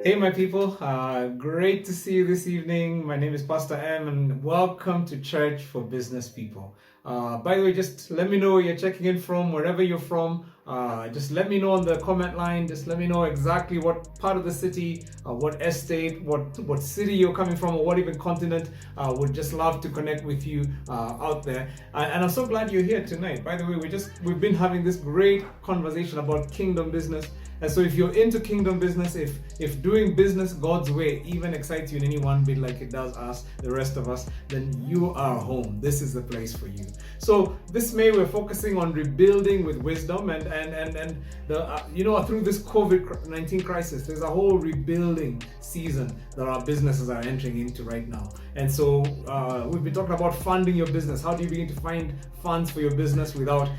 Hey, my people. Great to see you this evening. My name is Pastor M, and welcome to Church for Business People. By the way, just let me know where you're checking in from, wherever you're from. Just let me know on the comment line. Just let me know exactly what part of the city, what estate, what city you're coming from, or what even continent. Would just love to connect with you out there. And I'm so glad you're here tonight. By the way, we've been having this great conversation about kingdom business. And so if you're into kingdom business, if doing business God's way even excites you in any one bit like it does us, the rest of us, then you are home. This is the place for you. So this May we're focusing on rebuilding with wisdom, and the through this COVID-19 crisis, there's a whole rebuilding season that our businesses are entering into right now. And so we've been talking about funding your business. How do you begin to find funds for your business without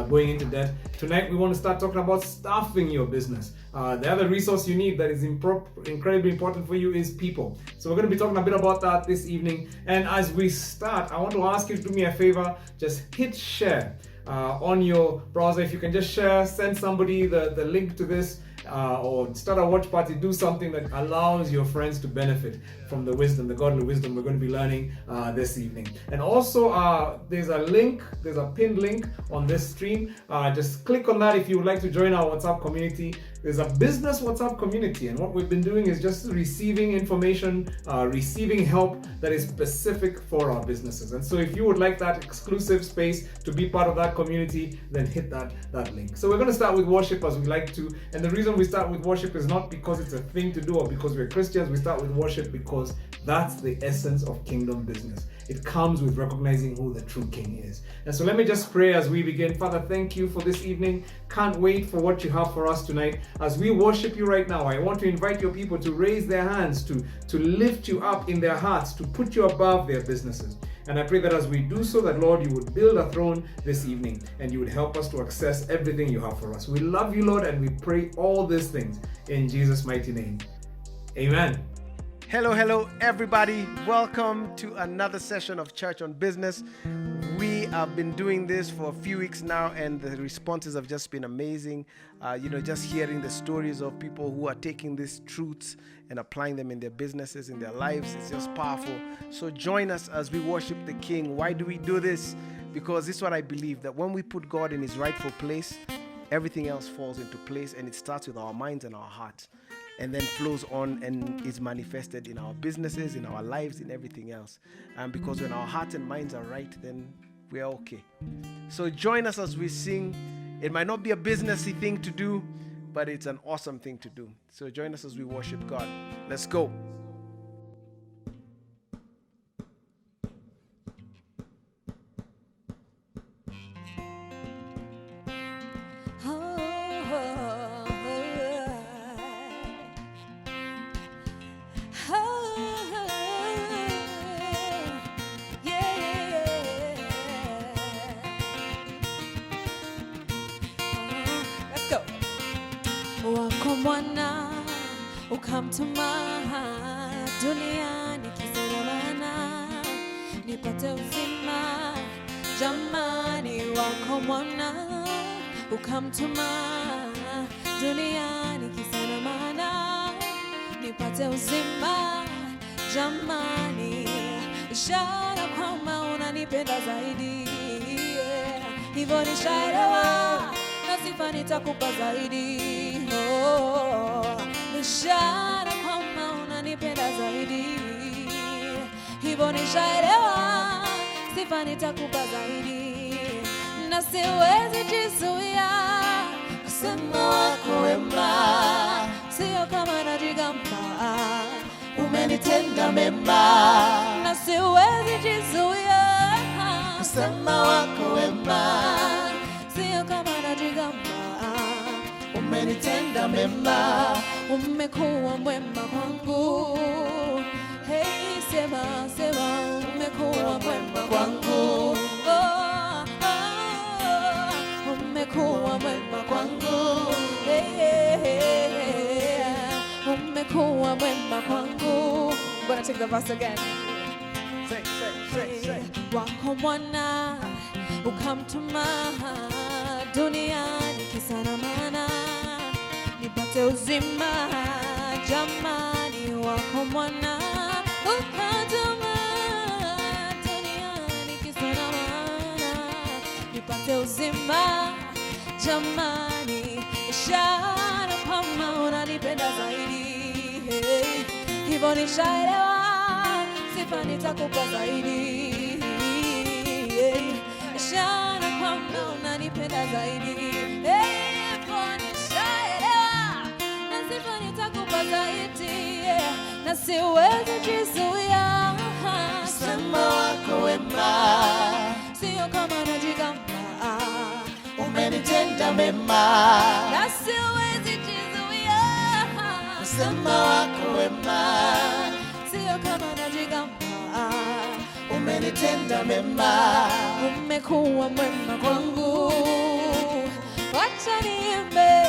going into debt? Tonight we want to start talking about staffing your business. The other resource you need that is incredibly important for you is people. So we're going to be talking a bit about that this evening. And as we start, I want to ask you to do me a favor. Just hit share on your browser. If you can just share, send somebody the link to this, or start a watch party, do something that allows your friends to benefit from the wisdom, the godly wisdom we're going to be learning this evening. And also there's a pinned link on this stream. Just click on that if you would like to join our WhatsApp community. There's a business WhatsApp community, and what we've been doing is just receiving information, receiving help that is specific for our businesses. And so if you would like that exclusive space to be part of that community, then hit that link. So we're going to start with worship as we like to. And the reason we start with worship is not because it's a thing to do or because we're Christians. We start with worship because that's the essence of kingdom business. It comes with recognizing who the true King is. And so let me just pray as we begin. Father, thank you for this evening. Can't wait for what you have for us tonight. As we worship you right now, I want to invite your people to raise their hands, to lift you up in their hearts, to put you above their businesses. And I pray that as we do so, that Lord, you would build a throne this evening and you would help us to access everything you have for us. We love you, Lord, and we pray all these things in Jesus' mighty name. Amen. Hello, everybody. Welcome to another session of Church on Business. We have been doing this for a few weeks now, and the responses have just been amazing. Just hearing the stories of people who are taking these truths and applying them in their businesses, in their lives, is just powerful. So join us as we worship the King. Why do we do this? Because this is what I believe, that when we put God in his rightful place, everything else falls into place, and it starts with our minds and our hearts, and then flows on and is manifested in our businesses, in our lives, in everything else. And because when our hearts and minds are right, then we're okay. So join us as we sing. It might not be a businessy thing to do, but it's an awesome thing to do. So join us as we worship God. Let's go. Mwana ukamtuma duniani kiseremana nipate uzima, jamani wako mwana ukamtuma duniani kiseremana nipate uzima, jamani ishara kwamba unanipenda zaidi, hivyo nishaelewa na sifa nitakupa zaidi. Ishara kwamba unanipenda zaidi, hivyo nishaelewa, sifa nitakupa zaidi, na siwezi jizuia kusema wako wema, sio kama najigamba, umenitenda mema, na siwezi jizuia kusema wako wema, sio kama najigamba, umenitenda mema, umekuwa mwema kwangu. Hey, sema, umekuwa mwema kwangu. Umekuwa mwema kwangu. Hey, umekuwa mwema kwangu. I'm gonna take the verse again. Say. Wako mwana ukamtuma duniani kisaramana nipate uzima, jamani wako mwana ukatuma duniani kisa na maana nipate uzima jamani, ishara kwamba unanipenda zaidi. Hey, hivyo nishaelewa, sifa nitakupa zaidi. Hey, ishara kwamba unanipenda zaidi. Hey, hivyo nishaelewa, na sifa nitakupa zaidi. Yeah, na siwezi jizuia Sema wako wema, sio kama najigamba. Umenitenda mema, Na siwezi jizuia. sema wako wema, Sio kama najigamba. umenitenda mema, Umekuwa mwema kwangu, wacha niimbe.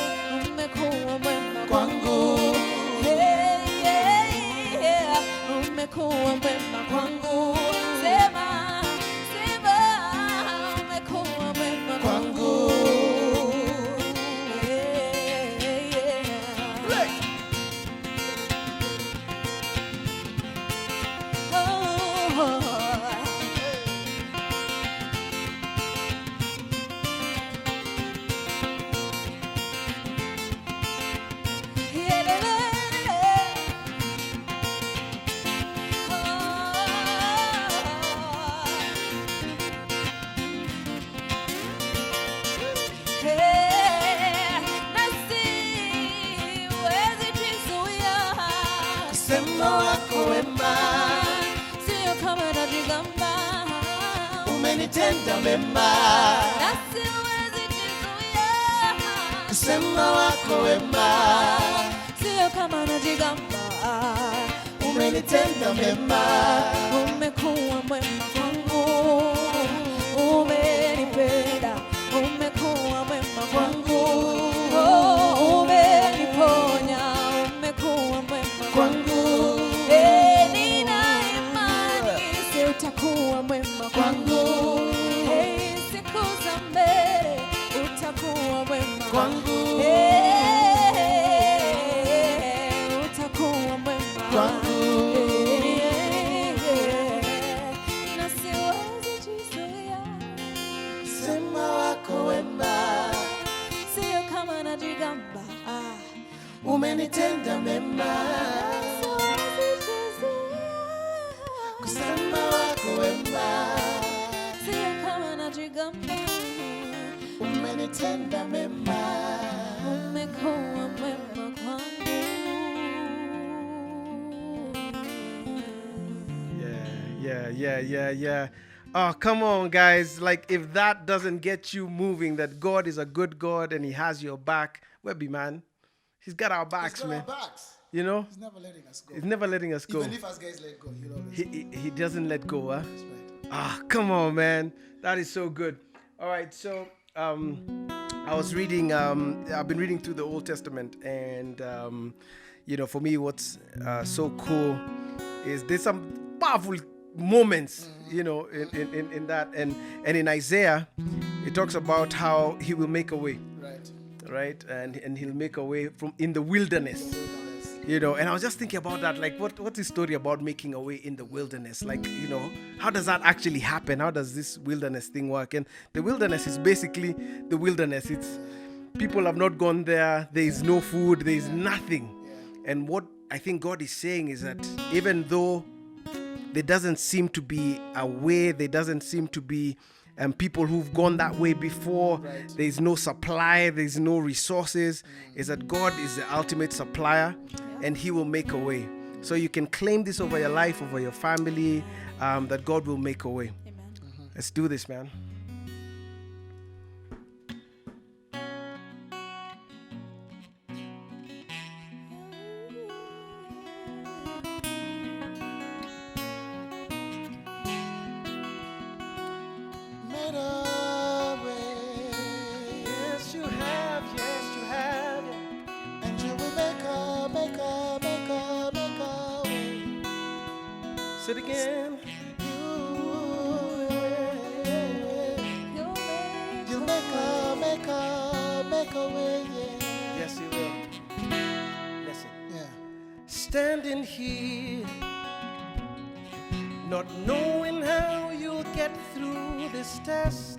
Umekuwa mwema kwangu, hey, yeah, yeah. Umekuwa mwema kwangu, sema, sema. Umekuwa mwema kwangu, yeah, yeah. Oh. sema wako wema, Sio kama najigamba, umenitenda mema, na siwezi jizuia. sema wako wema, Sio kama najigamba, umenitenda mema, umekuwa mwema kwangu, umenipenda, umekuwa mwema kwangu, oh, umeniponya, umekuwa mwema kwangu. Eh, nina imani si utakuwa mwema kwangu. Eh, siku za mbele utakuwa mwema Kwangu. Eh, utakuwa mwema Kwangu. na siwezi jizuia. sema wako wema, Sio kama najigamba, umenitenda mema, siwezi jizuia. sema wako wema, Sio kama najigamba, umenitenda mema. umekuwa mwema kwangu. Yeah. Oh, come on, guys. Like, if that doesn't get you moving, that God is a good God and He has your back, Webby, man, He's got our backs, He's got man. our backs. You know? He's never letting us go. He's never letting us go. Even if us guys let go, he'll always He doesn't let go, huh? That's right. Ah, come on, man. That is so good. All right, so I was reading, I've been reading through the Old Testament, and, for me, what's so cool is there's some powerful moments, in that. And in Isaiah, it talks about how He will make a way, Right. right? And He'll make a way in the wilderness. And I was just thinking about that, like, what's the story about making a way in the wilderness? Like, how does that actually happen? How does this wilderness thing work? And the wilderness is basically the wilderness. It's people have not gone there. There is no food. There is nothing. And what I think God is saying is that even though there doesn't seem to be a way, there doesn't seem to be people who've gone that way before, there is no supply, there is no resources, is that God is the ultimate supplier and He will make a way. So you can claim this over your life, over your family, that God will make a way. Amen. Let's do this, man. Made a way. Yes, you have. And you will make a way. Say it again. You make a way, yeah. Yes, He will. Listen. Yeah. standing here, not knowing how you'll get through this test,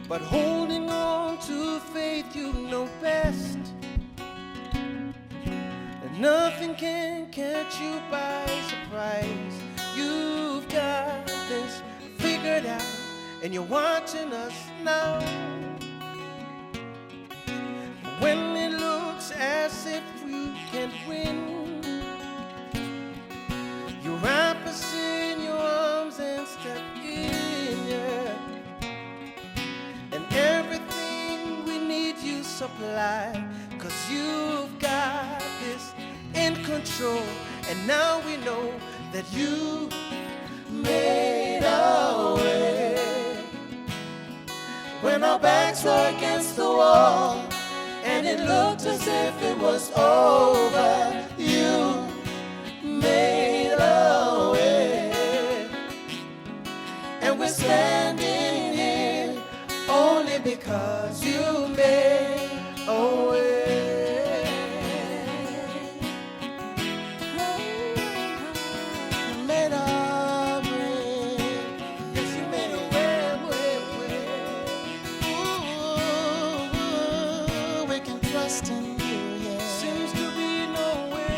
but holding on to faith you know best. And nothing can catch you by surprise. You've got this figured out, and you're watching us now. When it looks as if we can't win, you wrap us in your arms and step in, yeah. And everything we need you supply, 'cause you've got this in control. And now we know that you made a way. When our backs were against the wall and it looked as if it was over, you made a way. And we're standing here only because you made a way. You made a way. Yes, you made a way. Ooh, we can trust in you, yeah. Seems to be no way.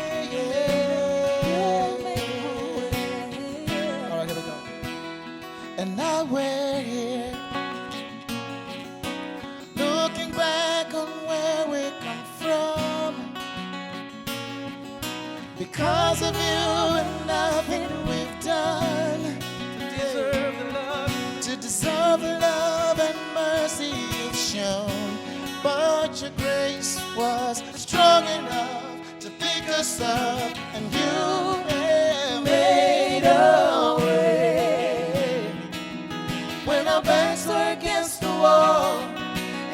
All right, here we go. And now we're here, looking back on where we come from. Because of you and nothing we've done Deserve the love. to deserve the love and mercy you've shown. But your grace was strong enough to pick us up, and you made a way. When our backs were against the wall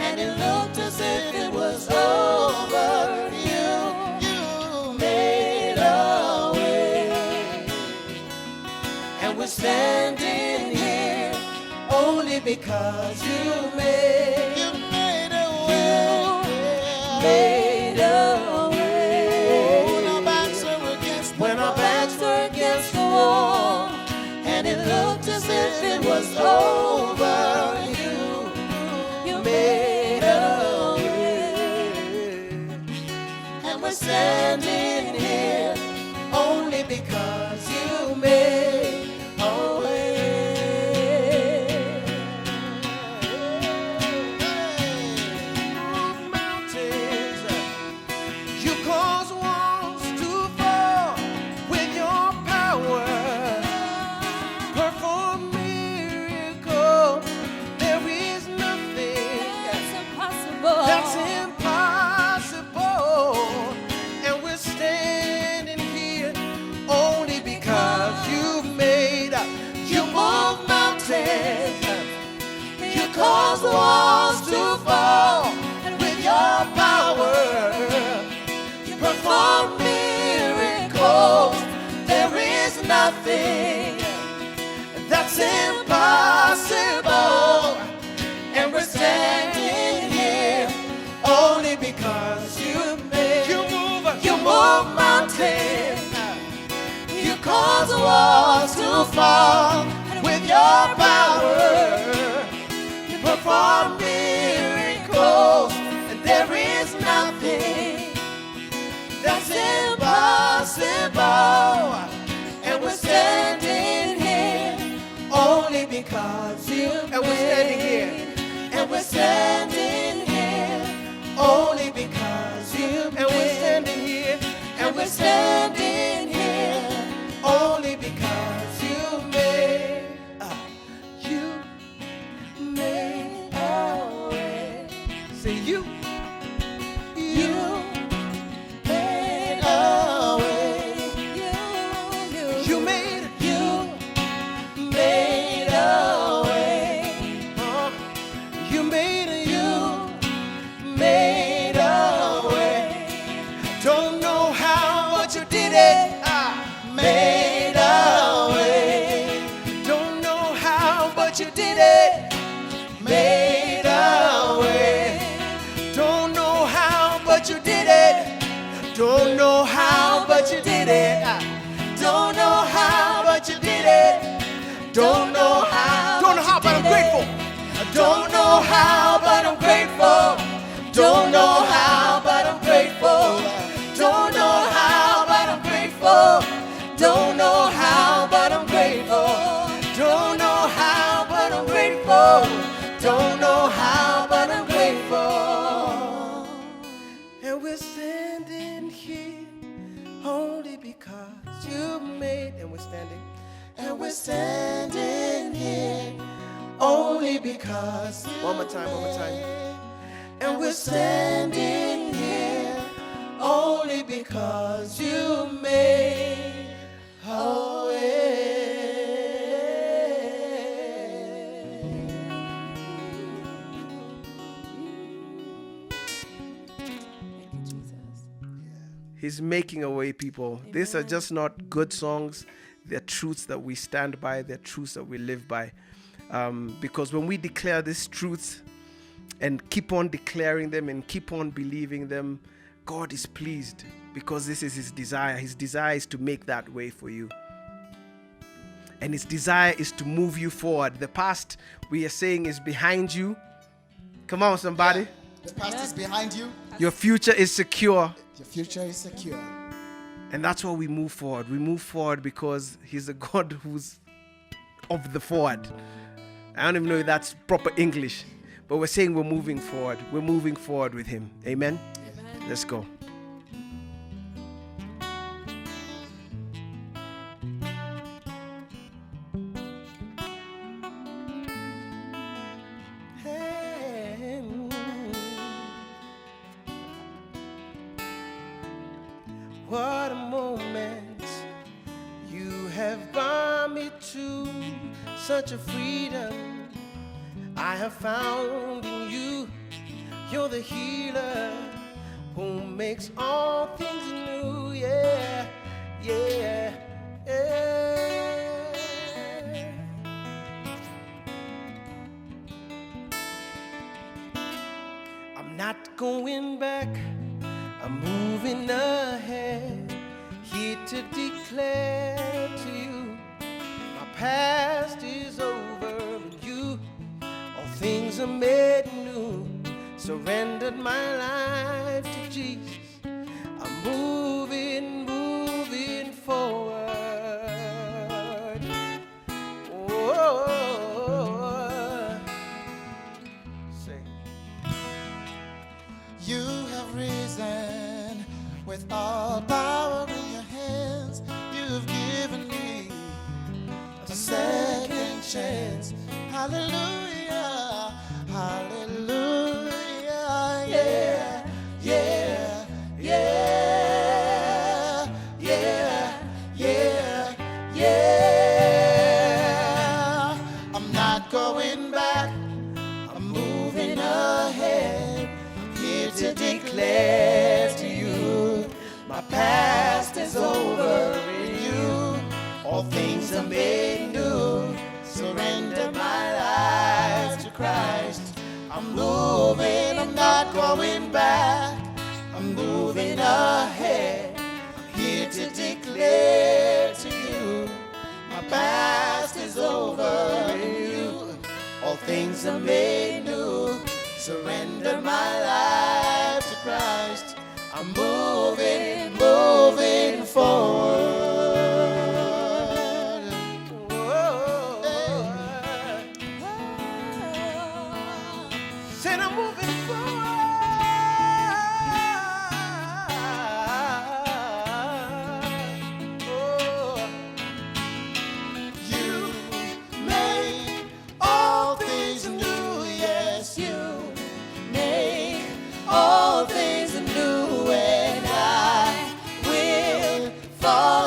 and it looked as if it was over, you made a way. And we're standing here only because you made a way. Made a way. When our backs were against the wall and it looked as if it was over, you made a way. And we're standing here only because you made a way. Move mountains, you cause walls to fall with your power. Perform miracles. There is nothing It's impossible. that's impossible. And we're standing here only because you move mountains. You cause walls to fall with your power. You perform miracles. There is nothing that's impossible. And we're standing here only because you move mountains. You cause walls to fall with your power. You perform miracles, and there is nothing that's impossible. And we're standing here only because you and we're standing here. And we're standing here only because you and we're standing here. And we're standing here only because you made a way. Say you made a way. You made a way. You made a way. Don't know how, but you did it. Made a way. Don't know how, but you did it. Made a way. Don't know how, but you did it. Don't know how, but you did it. Don't know how, but you did it. Don't know how. Don't know how, but I'm grateful. Don't know how, but I'm grateful. Don't know how, but I'm grateful. Don't know how, but I'm grateful. Don't know how, but I'm grateful. Don't know how, but I'm grateful. Don't know how, but I'm grateful. And we're standing here only because you made. And we're standing. And we're standing here only because. One more time, one more time. And we're standing here only because you made a way. He's making a way, people. Amen. These are just not good songs. They're truths that we stand by. They're truths that we live by. Because when we declare these truths and keep on declaring them and keep on believing them, God is pleased because this is His desire. His desire is to make that way for you. And His desire is to move you forward. The past, we are saying, is behind you. Come on, somebody. Yeah. The past is behind you. Your future is secure. Your future is secure. And that's why we move forward. We move forward because He's a God who's of the forward. I don't even know if that's proper English, but we're saying we're moving forward. We're moving forward with Him. Amen? Amen. Let's go. What a moment you have brought me to, such a freedom I have found in you. You're the healer who makes all things new. Yeah, yeah, yeah. I'm not going back, I'm moving ahead, here to declare to you, my past is over and you, all things are made new. Surrendered my life to Jesus, I'm moving forward. Oh, say. You have risen with all power in your hands. You've given me a second chance. Hallelujah, hallelujah, yeah, yeah, yeah, yeah, yeah, yeah. I'm not going back, I'm moving ahead, here to declare to you, my past is over in you, all things are made new. Surrender my life to Christ. I'm moving, I'm not going back, I'm moving ahead, here to declare to you, my past is over in you, all things are made new. Surrender my life to Christ. I'm moving forward. Said I'm moving forward. Oh. You made all things new, yes, you make all things new, and I will follow.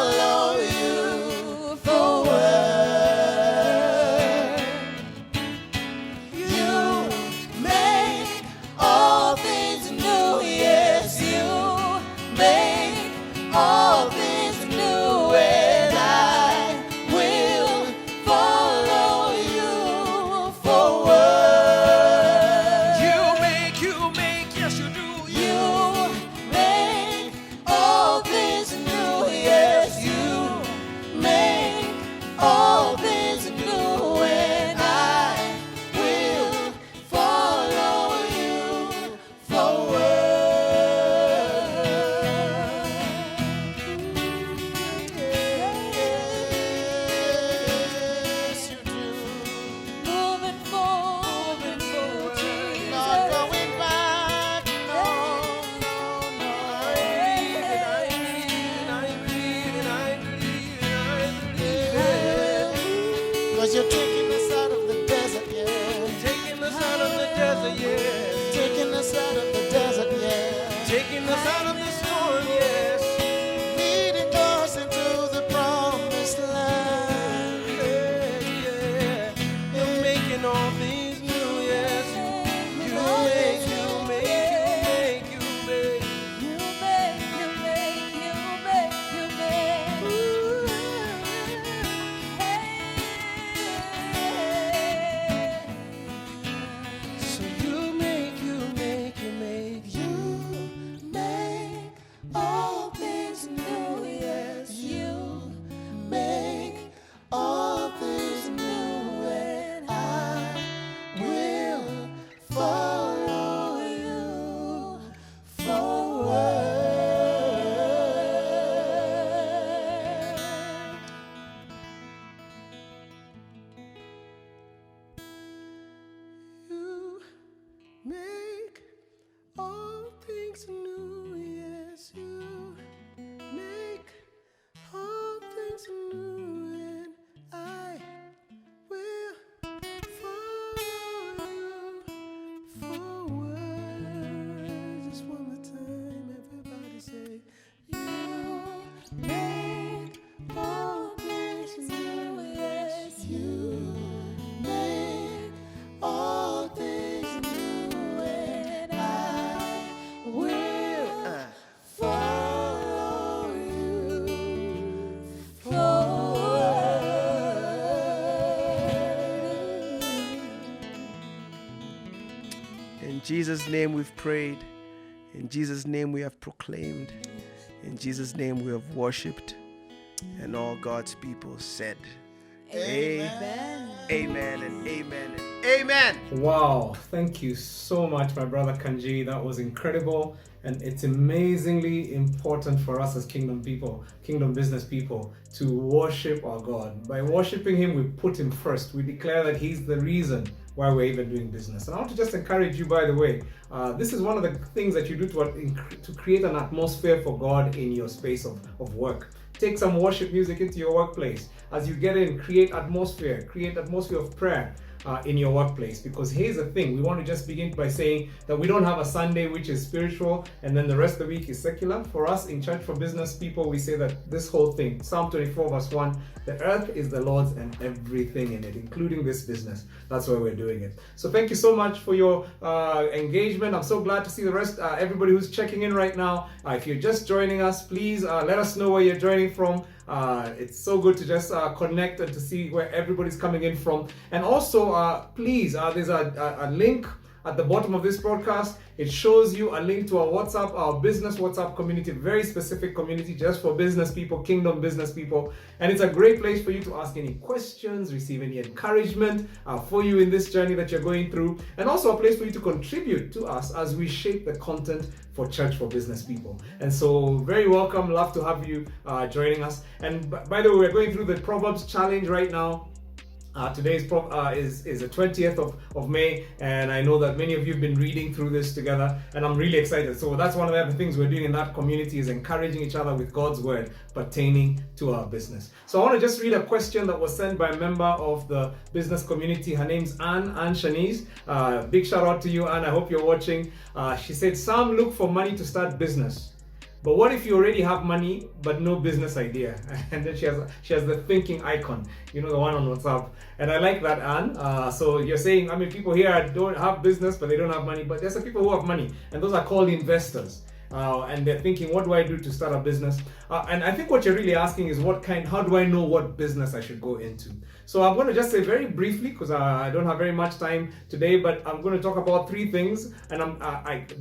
Jesus' name we've prayed. In Jesus' name we have proclaimed. In Jesus' name we have worshipped. And all God's people said, Amen, amen, and amen, and amen. Wow, thank you so much, my brother Kanji. That was incredible. And it's amazingly important for us as kingdom people, kingdom business people, to worship our God. By worshiping Him, we put Him first. We declare that He's the reason why we're even doing business. And I want to just encourage you, by the way, this is one of the things that you do to create an atmosphere for God in your space of work. Take some worship music into your workplace. As you get in, create atmosphere of prayer in your workplace. Because here's the thing, we want to just begin by saying that we don't have a Sunday which is spiritual and then the rest of the week is secular. For us in Church for Business people, we say that this whole thing, Psalm 24 verse 1, the earth is the Lord's and everything in it, including this business. That's why we're doing it. So thank you so much for your engagement. I'm so glad to see the rest, everybody who's checking in right now. If you're just joining us, please let us know where you're joining from. It's so good to just connect and to see where everybody's coming in from. And also, please, there's a link at the bottom of this broadcast. It shows you a link to our WhatsApp, our business WhatsApp community, very specific community just for business people, kingdom business people. And it's a great place for you to ask any questions, receive any encouragement for you in this journey that you're going through. And also a place for you to contribute to us as we shape the content for Church for Business people. And so very welcome, love to have you joining us. And by the way, we're going through the Proverbs challenge right now. Today is the 20th of May, and I know that many of you have been reading through this together, and I'm really excited. So that's one of the other things we're doing in that community, is encouraging each other with God's word pertaining to our business. So I want to just read a question that was sent by a member of the business community. Her name's Anne Shanice. Big shout out to you, Anne. I hope you're watching. She said, some look for money to start business. But what if you already have money but no business idea? And then she has the thinking icon, you know, the one on WhatsApp. And I like that, Anne. So you're saying, I mean, people here don't have business but they don't have money. But there's some people who have money, and those are called investors. And they're thinking, what do I do to start a business? And I think what you're really asking is how do I know what business I should go into? So I'm going to just say very briefly, because I don't have very much time today, but I'm going to talk about three things. And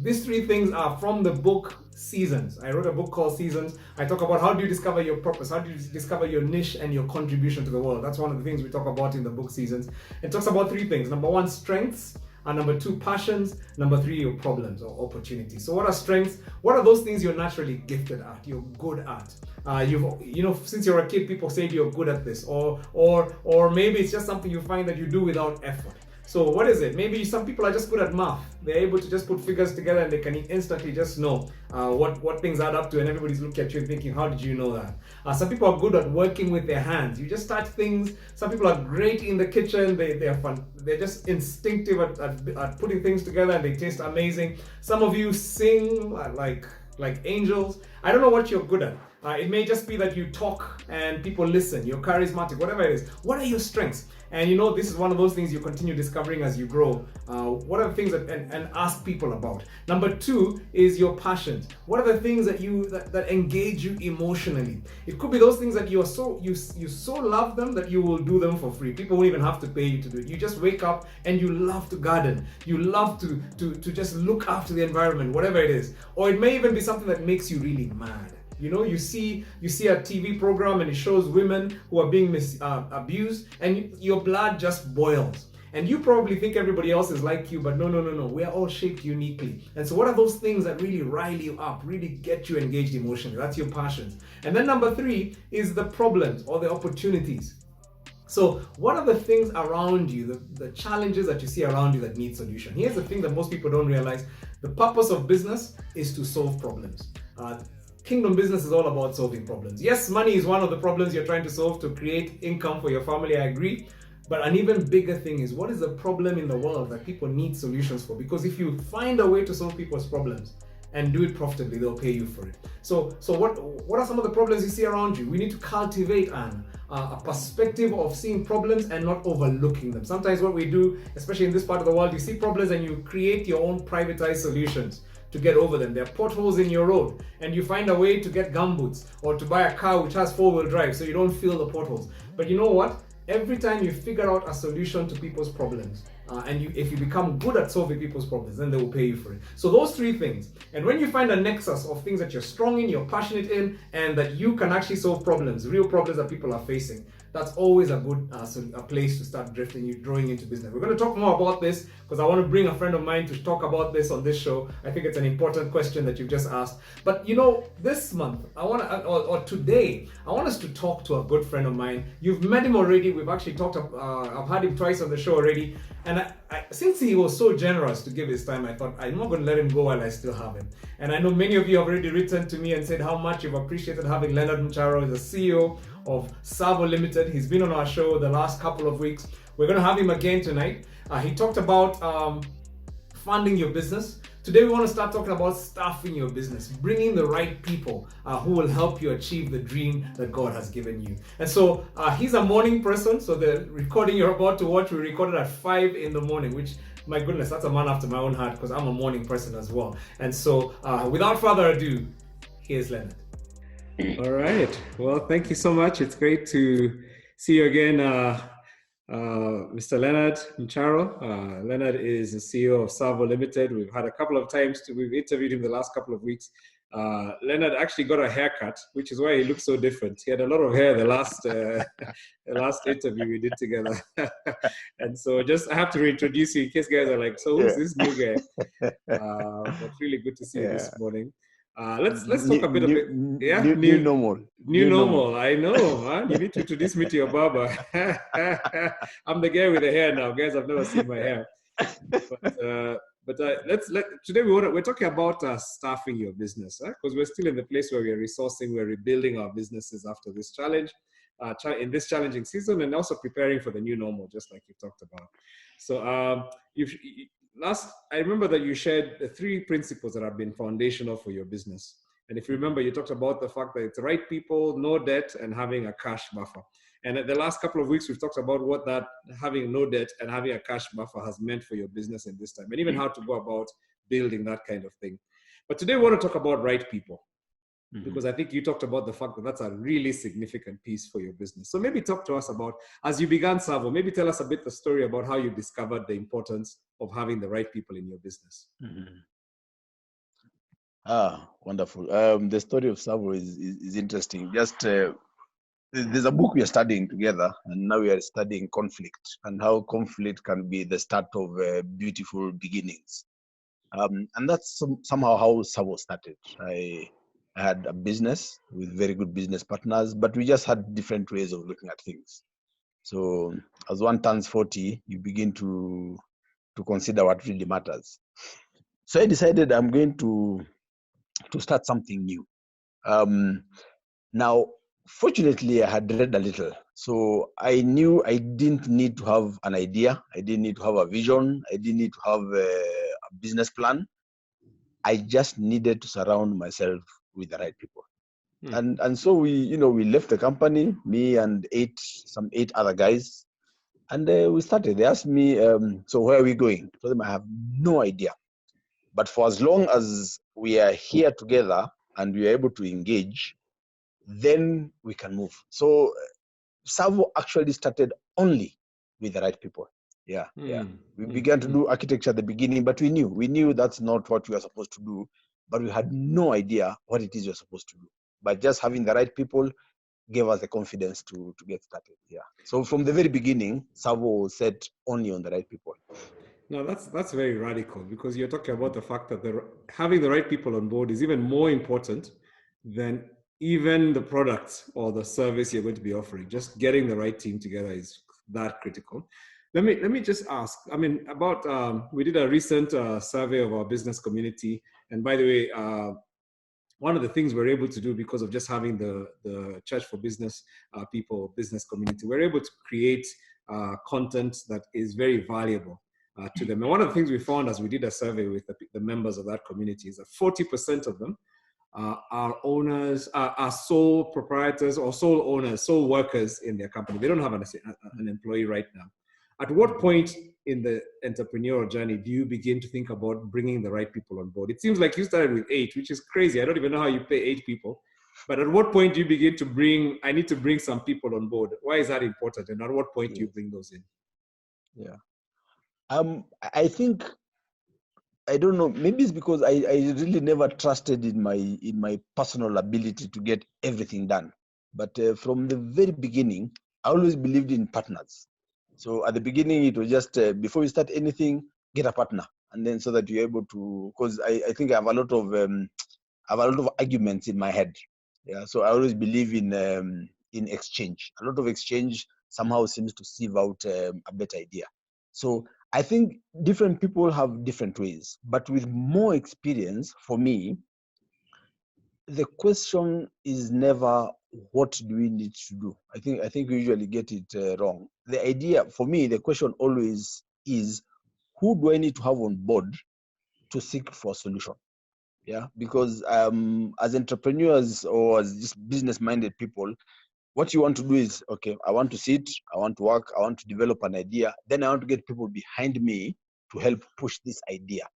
these three things are from the book Seasons. I wrote a book called Seasons. I talk about how do you discover your purpose, how do you discover your niche and your contribution to the world. That's one of the things we talk about in the book Seasons. It talks about three things. Number one, strengths. Number two, passions. Number three, your problems or opportunities. So what are strengths? What are those things you're naturally gifted at, you're good at? Since you're a kid, people say you're good at this, or maybe it's just something you find that you do without effort. So what is it? Maybe some people are just good at math. They're able to just put figures together and they can instantly just know what things add up to, and everybody's looking at you and thinking, how did you know that? Some people are good at working with their hands. You just start things. Some people are great in the kitchen. They're fun. They're just instinctive at putting things together, and they taste amazing. Some of you sing like angels. I don't know what you're good at. It may just be that you talk and people listen. You're charismatic, whatever it is. What are your strengths? And this is one of those things you continue discovering as you grow. What are the things and ask people about? Number two is your passions. What are the things that engage you emotionally? It could be those things that you so love them that you will do them for free. People won't even have to pay you to do it. You just wake up and you love to garden. You love to just look after the environment, whatever it is. Or it may even be something that makes you really mad. You see a TV program and it shows women who are being abused, and your blood just boils. And you probably think everybody else is like you, but no. We are all shaped uniquely. And so what are those things that really rile you up, really get you engaged emotionally? That's your passions. And then number three is the problems or the opportunities. So what are the things around you, the challenges that you see around you that need solution? Here's the thing that most people don't realize. The purpose of business is to solve problems. Kingdom business is all about solving problems. Yes, money is one of the problems you're trying to solve to create income for your family, I agree. But an even bigger thing is, what is the problem in the world that people need solutions for? Because if you find a way to solve people's problems and do it profitably, they'll pay you for it. So what are some of the problems you see around you? We need to cultivate a perspective of seeing problems and not overlooking them. Sometimes what we do, especially in this part of the world, you see problems and you create your own privatized solutions to get over them. There are potholes in your road and you find a way to get gumboots or to buy a car which has four-wheel drive so you don't feel the potholes. But you know what? Every time you figure out a solution to people's problems, and if you become good at solving people's problems, then they will pay you for it. So those three things. And when you find a nexus of things that you're strong in, you're passionate in, and that you can actually solve problems, real problems that people are facing, that's always a good a place to start drawing into business. We're going to talk more about this because I want to bring a friend of mine to talk about this on this show. I think it's an important question that you've just asked. But this month, or today, I want us to talk to a good friend of mine. You've met him already. We've actually talked. I've had him twice on the show already. And since he was so generous to give his time, I thought I'm not going to let him go while I still have him. And I know many of you have already written to me and said how much you've appreciated having Leonard Mcharo as the CEO of Savo Limited. He's been on our show the last couple of weeks. We're going to have him again tonight. He talked about funding your business. Today we want to start talking about staffing your business, bringing the right people who will help you achieve the dream that God has given you. And so he's a morning person. So the recording you're about to watch, we recorded at 5 in the morning, which, my goodness, that's a man after my own heart because I'm a morning person as well. And so without further ado, here's Leonard. All right. Well, thank you so much. It's great to see you again, Mr. Leonard Mcharo. Leonard is the CEO of Savo Limited. We've had a couple of times we've interviewed him the last couple of weeks. Leonard actually got a haircut, which is why he looks so different. He had a lot of hair the last interview we did together. And so I have to reintroduce you in case guys are like, so who's this new guy? But really good to see you this morning. Let's talk a bit of it. Yeah, new normal. New normal. I know. Huh? You need to introduce me to your barber. I'm the guy with the hair now, guys. I've never seen my hair. But today we're talking about staffing your business, because we're still in the place where we're resourcing, we're rebuilding our businesses after this challenge, in this challenging season, and also preparing for the new normal, just like you talked about. So I remember that you shared the 3 principles that have been foundational for your business. And if you remember, you talked about the fact that it's the right people, no debt, and having a cash buffer. And at the last couple of weeks, we've talked about what that having no debt and having a cash buffer has meant for your business in this time, and even how to go about building that kind of thing. But today we want to talk about right people, because I think you talked about the fact that that's a really significant piece for your business. So maybe talk to us about, as you began Savo, maybe tell us a bit the story about how you discovered the importance of having the right people in your business. Wonderful. The story of Savo is interesting. Just there's a book we are studying together, and now we are studying conflict and how conflict can be the start of beautiful beginnings. And that's somehow how Savo started. I had a business with very good business partners, but we just had different ways of looking at things. So as one turns 40, you begin to consider what really matters. So I decided I'm going to start something new. Now, fortunately, I had read a little. So I knew I didn't need to have an idea. I didn't need to have a vision. I didn't need to have a business plan. I just needed to surround myself with the right people. And so we left the company, me and 8 other guys, and we started. They asked me, so where are we going? I told them I have no idea. But for as long as we are here together and we are able to engage, then we can move. So Savo actually started only with the right people. Yeah. We began to do architecture at the beginning, but we knew that's not what we were supposed to do, but we had no idea what it is you're supposed to do. But just having the right people gave us the confidence to get started. Yeah. So from the very beginning, Savo was set only on the right people. No, that's very radical, because you're talking about the fact that having the right people on board is even more important than even the product or the service you're going to be offering. Just getting the right team together is that critical. Let me just ask, we did a recent survey of our business community. And by the way, one of the things we're able to do because of just having the Church for Business people, business community, we're able to create content that is very valuable to them. And one of the things we found as we did a survey with the members of that community is that 40% of them are owners, are sole proprietors or sole owners, sole workers in their company. They don't have an employee right now. At what point in the entrepreneurial journey do you begin to think about bringing the right people on board? It seems like you started with 8, which is crazy. I don't even know how you pay 8 people. But at what point do you begin to I need to bring some people on board? Why is that important? And at what point do you bring those in? Yeah. I think, I don't know, maybe it's because I really never trusted in my personal ability to get everything done. But from the very beginning, I always believed in partners. So at the beginning, it was just before you start anything, get a partner, and then so that you're able to. Because I think I have a lot of arguments in my head. Yeah, so I always believe in exchange. A lot of exchange somehow seems to sieve out a better idea. So I think different people have different ways, but with more experience, for me, the question is never what do we need to do. I think we usually get it wrong. The idea, for me, the question always is, who do I need to have on board to seek for a solution? Yeah, because as entrepreneurs or as just business-minded people, what you want to do is, okay, I want to sit, I want to work, I want to develop an idea, then I want to get people behind me to help push this idea.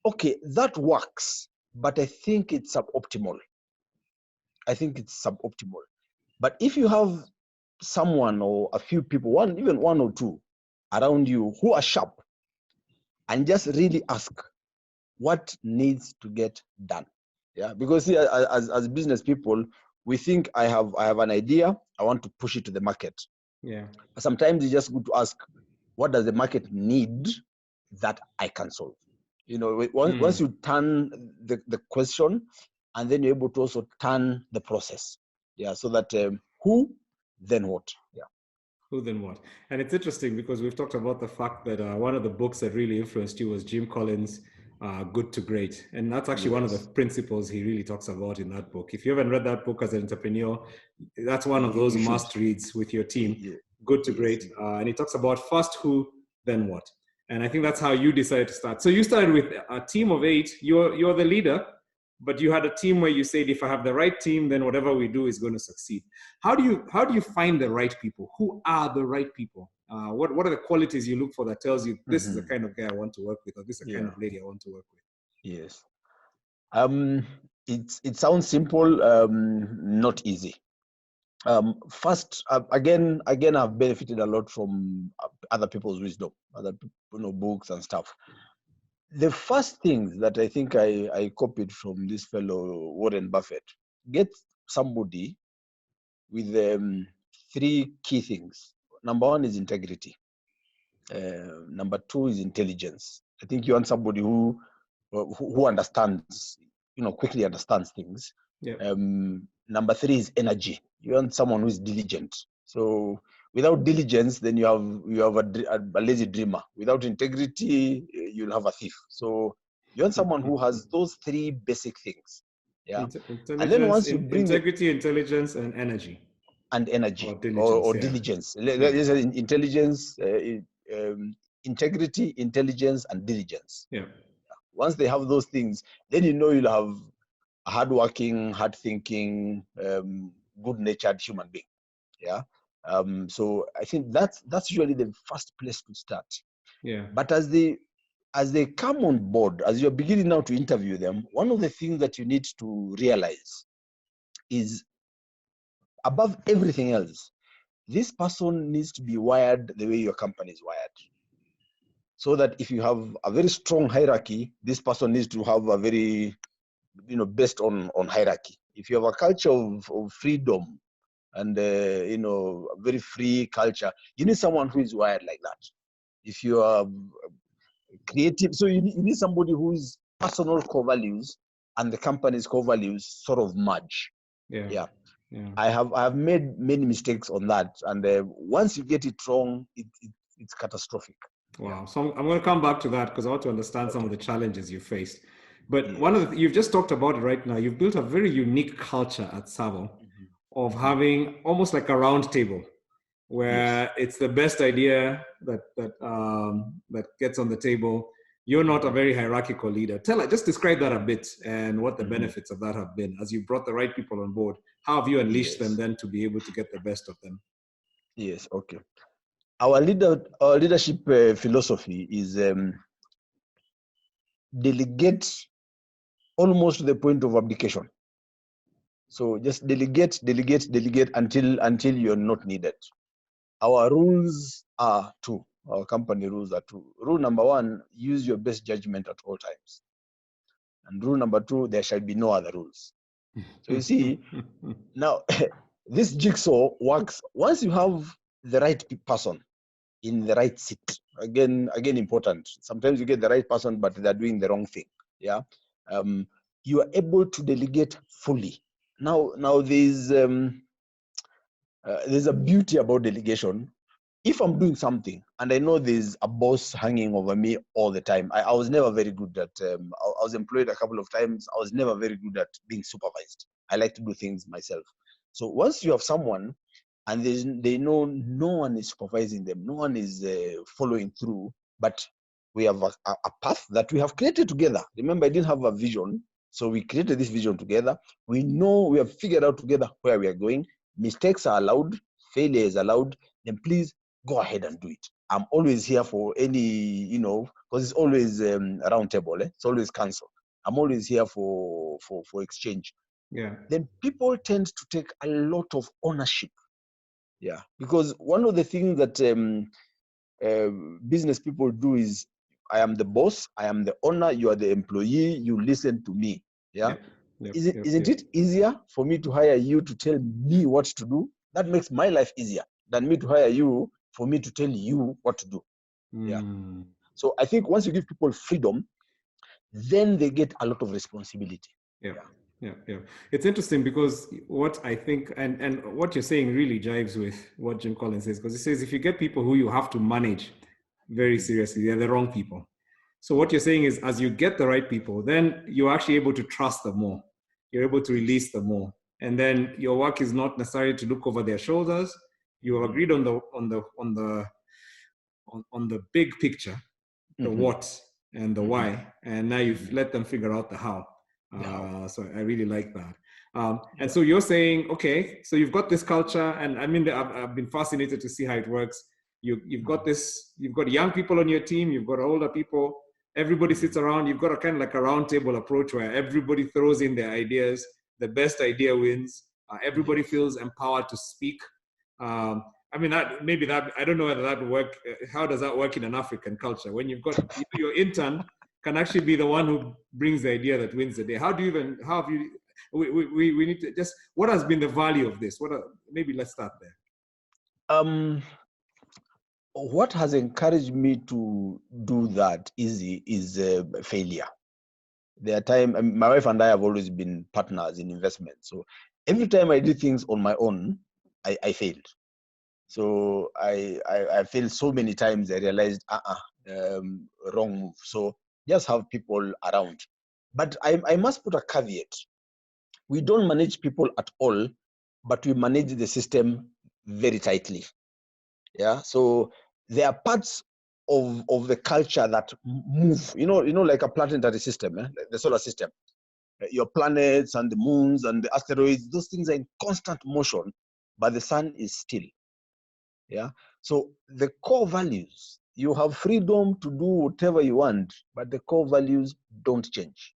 Okay, that works, but I think it's suboptimal. But if you have someone or a few people, even one or two around you who are sharp, and just really ask what needs to get done. Yeah, because see, as business people, we think I have an idea, I want to push it to the market. Yeah. Sometimes it's just good to ask, what does the market need that I can solve? You know, once you turn the question, and then you're able to also turn the process. Yeah, so that who, then what? Yeah. Who then what? And it's interesting because we've talked about the fact that one of the books that really influenced you was Jim Collins' Good to Great. And that's actually one of the principles he really talks about in that book. If you haven't read that book as an entrepreneur, that's one of those must reads with your team. Yeah. Good to Great. And he talks about first who, then what. And I think that's how you decided to start. So you started with a team of 8. You're the leader, but you had a team where you said, if I have the right team, then whatever we do is going to succeed. How do you find the right people? Who are the right people? What are the qualities you look for that tells you this is the kind of guy I want to work with, or this is the kind of lady I want to work with? Yes. It sounds simple, not easy. First, again, I've benefited a lot from other people's wisdom, other people, books and stuff. The first thing that I think I copied from this fellow Warren Buffett: get somebody with 3 key things. Number 1 is integrity. Number 2 is intelligence. I think you want somebody who understands, quickly understands things. Yeah. Number 3 is energy. You want someone who is diligent. So without diligence, then you have a lazy dreamer. Without integrity, you'll have a thief. So you want someone who has those 3 basic things. Yeah. And then once you bring integrity, intelligence, and energy. And energy or diligence. Let's say intelligence, integrity, intelligence, and diligence. Yeah. Once they have those things, then you'll have a hardworking, hard-thinking, good-natured human being. Yeah. So I think that's usually the first place to start. Yeah. But as they come on board, as you're beginning now to interview them, one of the things that you need to realize is, above everything else, this person needs to be wired the way your company is wired. So that if you have a very strong hierarchy, this person needs to have a very, based on hierarchy. If you have a culture of freedom and, a very free culture, you need someone who is wired like that. If you are creative, so you need somebody whose personal core values and the company's core values sort of merge. Yeah. I have made many mistakes on that, and once you get it wrong, it's catastrophic. Wow. So I'm going to come back to that because I want to understand some of the challenges you faced. But one of you've just talked about it right now. You've built a very unique culture at Savo of having almost like a round table where it's the best idea that gets on the table. You're not a very hierarchical leader. Just describe that a bit and what the benefits of that have been as you brought the right people on board. How have you unleashed them then to be able to get the best of them? Yes, okay. Our leadership philosophy is delegate almost to the point of abdication. So just delegate until you're not needed. Our rules are 2. Our company rules are two. Rule number one, use your best judgment at all times. And rule number two, there shall be no other rules. So you see, now this jigsaw works once you have the right person in the right seat. Again, important. Sometimes you get the right person, but they're doing the wrong thing. Yeah, you are able to delegate fully. Now there's a beauty about delegation. If I'm doing something and I know there's a boss hanging over me all the time, I was never very good at, I was employed a couple of times, I was never very good at being supervised. I like to do things myself. So once you have someone and they know no one is supervising them, no one is following through, but we have a path that we have created together. Remember, I didn't have a vision, so we created this vision together. We know, we have figured out together where we are going. Mistakes are allowed, failure is allowed, then please go ahead and do it. I'm always here for any, because it's always a round table. It's always council. I'm always here for exchange. Yeah. Then people tend to take a lot of ownership. Yeah, because one of the things that business people do is, I am the boss, I am the owner, you are the employee, you listen to me. Yeah. Isn't it easier for me to hire you to tell me what to do? That makes my life easier than me to hire you for me to tell you what to do. Yeah. So I think once you give people freedom, then they get a lot of responsibility. Yeah. It's interesting because what I think and what you're saying really jives with what Jim Collins says, because he says if you get people who you have to manage very seriously, they're the wrong people. So what you're saying is, as you get the right people, then you're actually able to trust them more. You're able to release them more, and then your work is not necessarily to look over their shoulders. You have agreed on the big picture, the what and the why, and now you've let them figure out the how. So I really like that. And so you're saying, okay, so you've got this culture, and I mean, I've been fascinated to see how it works. You've got young people on your team, you've got older people, everybody sits around, you've got a kind of like a round table approach where everybody throws in their ideas, the best idea wins, everybody feels empowered to speak. I mean, I don't know whether that would work. How does that work in an African culture? When you've got your intern can actually be the one who brings the idea that wins the day. We need to just, what has been the value of this? Maybe let's start there. What has encouraged me to do that is failure. There are times, my wife and I have always been partners in investment. So every time I did things on my own, I failed. So I failed so many times, I realized, wrong move. So just have people around. But I must put a caveat. We don't manage people at all, but we manage the system very tightly. Yeah. So there are parts of the culture that move, like a planetary system, like the solar system. Your planets and the moons and the asteroids, those things are in constant motion, but the sun is still. Yeah. So the core values, you have freedom to do whatever you want, but the core values don't change.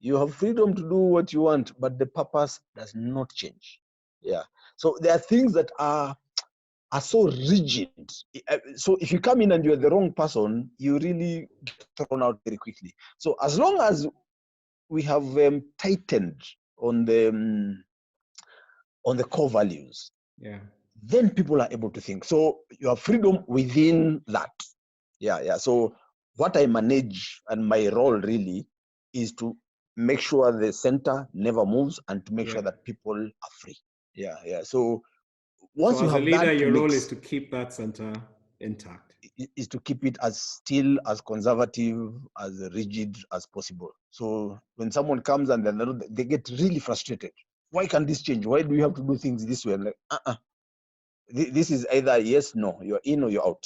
You have freedom to do what you want, but the purpose does not change. Yeah. So there are things that are so rigid. So if you come in and you're the wrong person, you really get thrown out very quickly. So as long as we have tightened on the core values, then people are able to think. So you have freedom within that. Yeah. So what I manage and my role really is to make sure the center never moves and to make sure that people are free. Yeah. So once you have that, as a leader, your role is to keep that center intact. Is to keep it as still, as conservative, as rigid as possible. So when someone comes and they get really frustrated, why can't this change? Why do we have to do things this way? I'm like, this is either yes, no, you're in or you're out.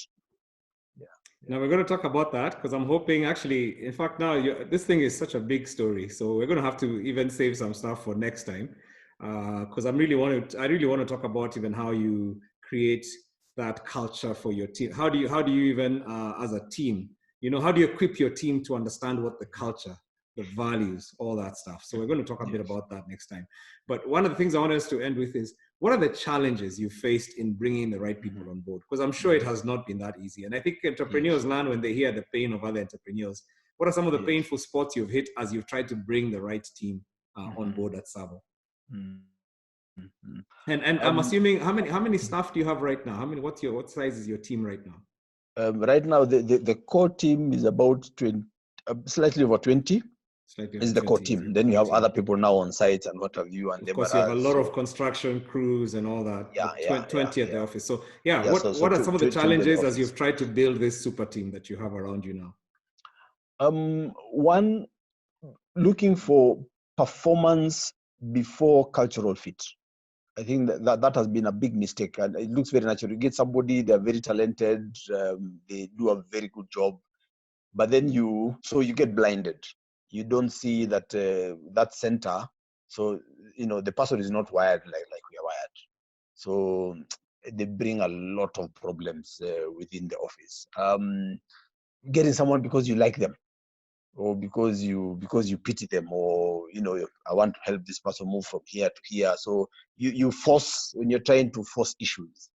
Yeah. Now we're going to talk about that because I'm hoping actually, in fact, now this thing is such a big story. So we're going to have to even save some stuff for next time. Because I really want to talk about even how you create that culture for your team. How do you even as a team, how do you equip your team to understand what the culture the values, all that stuff. So we're going to talk a bit about that next time. But one of the things I want us to end with is, what are the challenges you faced in bringing the right people on board? Because I'm sure it has not been that easy. And I think entrepreneurs learn when they hear the pain of other entrepreneurs. What are some of the painful spots you've hit as you've tried to bring the right team on board at Tsavo? And I'm assuming, how many staff do you have right now? What size is your team right now? Right now, the core team is about 20, slightly over 20. Is the core team. Then you have other people now on site and what have you. And of course, you have a lot of construction crews and all that. 20 at the office. So what are some of the challenges as you've tried to build this super team that you have around you now? One, looking for performance before cultural fit. I think that has been a big mistake, and it looks very natural. You get somebody, they're very talented, they do a very good job, but then you get blinded. You don't see that that center. So the person is not wired like we are wired. So they bring a lot of problems within the office. Getting someone because you like them, or because you pity them, or I want to help this person move from here to here. So you force, when you're trying to force issues.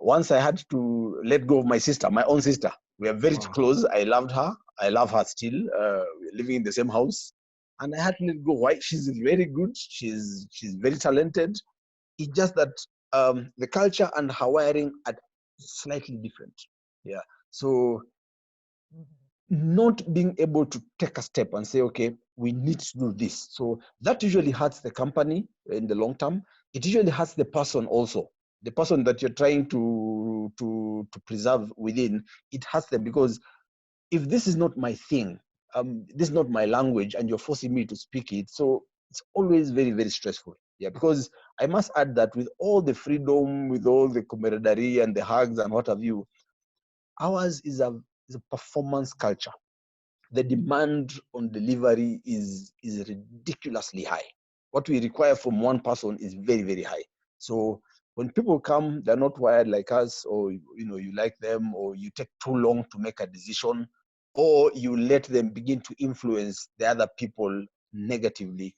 Once I had to let go of my sister, my own sister. We are very close. I loved her. I love her still. We're living in the same house, and I had to let go. Why? She's very good. She's very talented. It's just that the culture and her wiring are slightly different. Yeah. So not being able to take a step and say, okay, we need to do this. So that usually hurts the company in the long term. It usually hurts the person also. The person that you're trying to preserve within, it hurts them, because if this is not my thing, this is not my language, and you're forcing me to speak it, so it's always very, very stressful. Yeah, because I must add that with all the freedom, with all the camaraderie and the hugs and what have you, ours is a performance culture. The demand on delivery is ridiculously high. What we require from one person is very, very high. So when people come, they're not wired like us, or you like them, or you take too long to make a decision, or you let them begin to influence the other people negatively,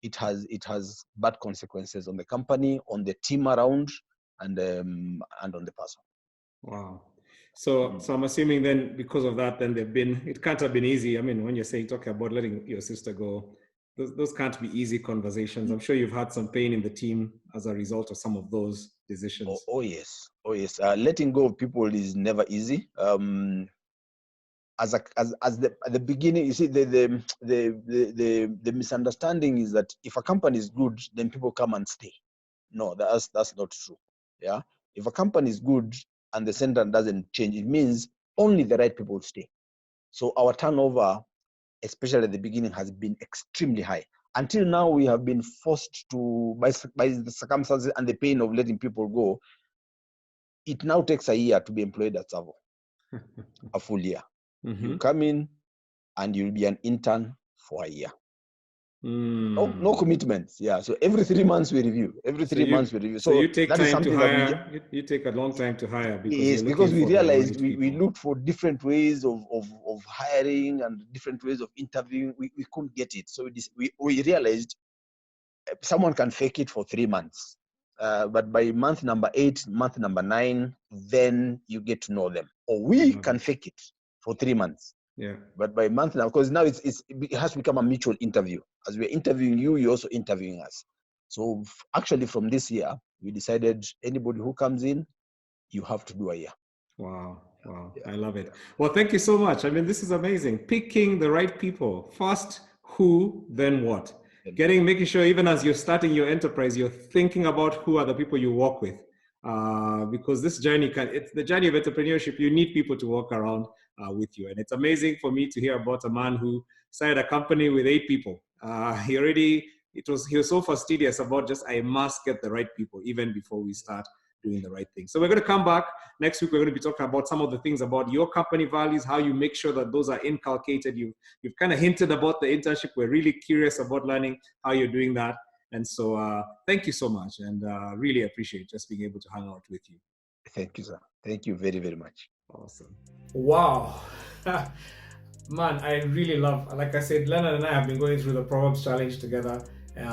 it has bad consequences on the company, on the team around, and on the person. Wow. So I'm assuming then, because of that, then it can't have been easy. I mean, when you're talking about letting your sister go, those can't be easy conversations. I'm sure you've had some pain in the team as a result of some of those decisions. Oh yes. Letting go of people is never easy. At the beginning, you see, the misunderstanding is that if a company is good, then people come and stay. No, that's not true. Yeah, if a company is good and the center doesn't change, it means only the right people stay. So our turnover, especially at the beginning, has been extremely high. Until now, we have been forced to, by the circumstances and the pain of letting people go, it now takes a year to be employed at Tsavo. A full year. You come in and you'll be an intern for a year. No commitments. Yeah. So every 3 months we review. So you take time to hire. You take a long time to hire. Because we realized we looked for different ways of hiring and different ways of interviewing. We couldn't get it. So we realized someone can fake it for 3 months. But by month number 8, month number 9, then you get to know them. Or we can fake it for 3 months. Yeah. But by month now, because now it has to become a mutual interview. As we're interviewing you, you're also interviewing us. So actually from this year, we decided anybody who comes in, you have to do a year. Wow. Yeah. I love it. Well, thank you so much. I mean, this is amazing. Picking the right people. First, who, then what? Making sure even as you're starting your enterprise, you're thinking about who are the people you work with. Because this journey, it's the journey of entrepreneurship. You need people to walk around with you. And it's amazing for me to hear about a man who started a company with 8 people. He was so fastidious about I must get the right people even before we start doing the right thing. So we're going to come back next week. We're going to be talking about some of the things about your company values, how you make sure that those are inculcated. You've kind of hinted about the internship. We're really curious about learning how you're doing that. And so thank you so much, and really appreciate just being able to hang out with you. Thank you, sir. Thank you very, very much. Awesome. Wow. Man, I really love, like I said, Leonard and I have been going through the Proverbs Challenge together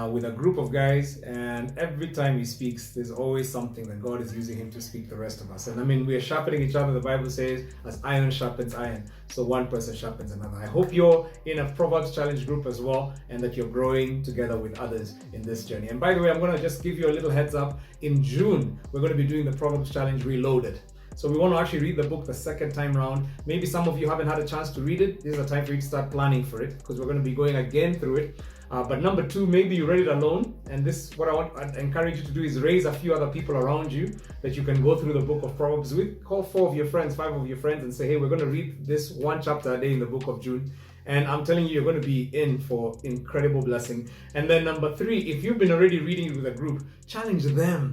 with a group of guys, and every time he speaks, there's always something that God is using him to speak to the rest of us. And I mean, we are sharpening each other. The Bible says, as iron sharpens iron, so one person sharpens another. I hope you're in a Proverbs Challenge group as well, and that you're growing together with others in this journey. And by the way, I'm going to just give you a little heads up. In June, we're going to be doing the Proverbs Challenge Reloaded. So we want to actually read the book the second time round. Maybe some of you haven't had a chance to read it. This is a time for you to start planning for it, because we're going to be going again through it. But number two, maybe you read it alone. And this, what I'd encourage you to do is raise a few other people around you that you can go through the book of Proverbs with. Call 4 of your friends, 5 of your friends, and say, hey, we're going to read this one chapter a day in the book of June. And I'm telling you, you're going to be in for incredible blessing. And then number 3, if you've been already reading it with a group, challenge them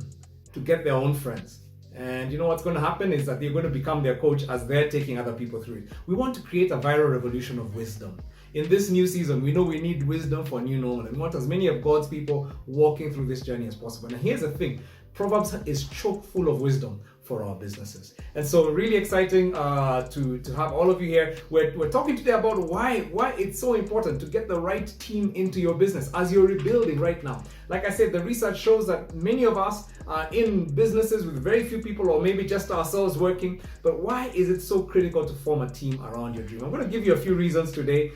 to get their own friends. And you know what's going to happen is that they're going to become their coach as they're taking other people through it. We want to create a viral revolution of wisdom. In this new season, we know we need wisdom for a new normal, and we want as many of God's people walking through this journey as possible. And here's the thing, Proverbs is chock full of wisdom for our businesses. And so really exciting to have all of you here. We're talking today about why it's so important to get the right team into your business as you're rebuilding right now. Like I said, the research shows that many of us are in businesses with very few people, or maybe just ourselves working. But why is it so critical to form a team around your dream? I'm going to give you a few reasons today,